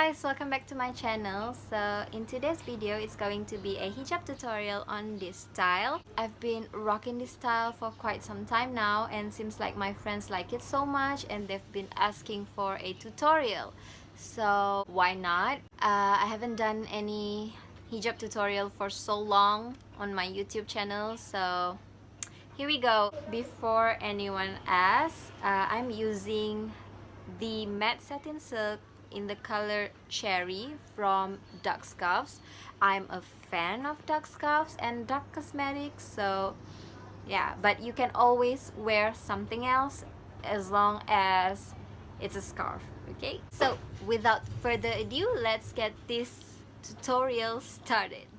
guys, welcome back to my channel. So in today's video, it's going to be a hijab tutorial on this style. I've been rocking this style for quite some time now, and seems like my friends like it so much and they've been asking for a tutorial. So why not? I haven't done any hijab tutorial for so long on my YouTube channel, so here we go. Before anyone asks, I'm using the matte satin silk in the color cherry from dUCkscarves. I'm a fan of dUCkscarves and dark cosmetics, so yeah, but you can always wear something else as long as it's a scarf. Okay, so without further ado, let's get this tutorial started.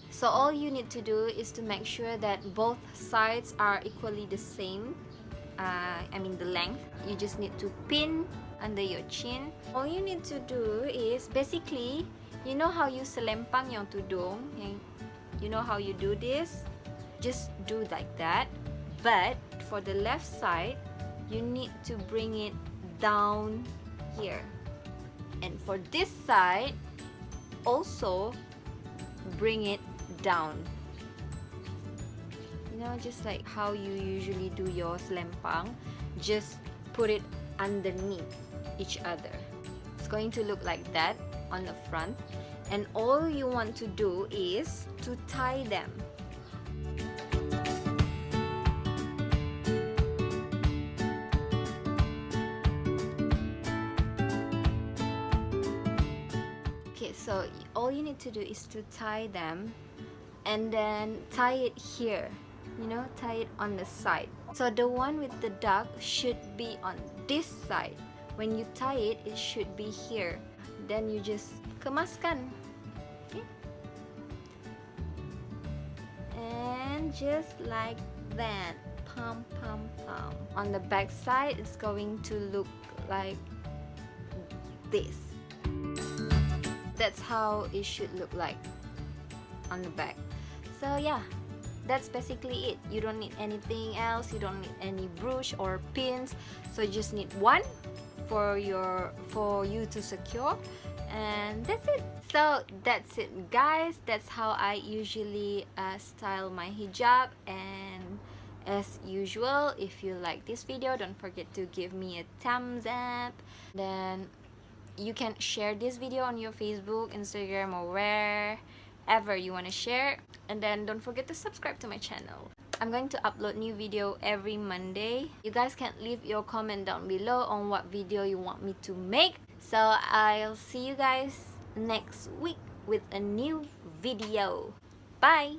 So all you need to do is to make sure that both sides are equally the same. The length. You just need to pin under your chin. All you need to do is basically, you know how you selempang yang tudung, you know how you do this? Just do like that. But for the left side, you need to bring it down here. And for this side, also bring it down. You know, just like how you usually do your selempang, just put it underneath each other. It's going to look like that on the front, and all you want to do is to tie them. Okay, so all you need to do is to tie them and then tie it here. You know, tie it on the side. So the one with the duck should be on this side. When you tie it, it should be here. Then you just kemaskan. Okay? And just like that. Pum pum pum. On the back side, it's going to look like this. That's how it should look like on the back. So yeah, that's basically it. You don't need anything else. You don't need any brooch or pins. So you just need one for you to secure, and that's it. So that's it, guys. That's how I usually style my hijab. And as usual, if you like this video, don't forget to give me a thumbs up. Then you can share this video on your Facebook, Instagram, or wherever you want to share. And then don't forget to subscribe to my channel. I'm going to upload new video every Monday. You guys can leave your comment down below on what video you want me to make. So I'll see you guys next week with a new video. Bye!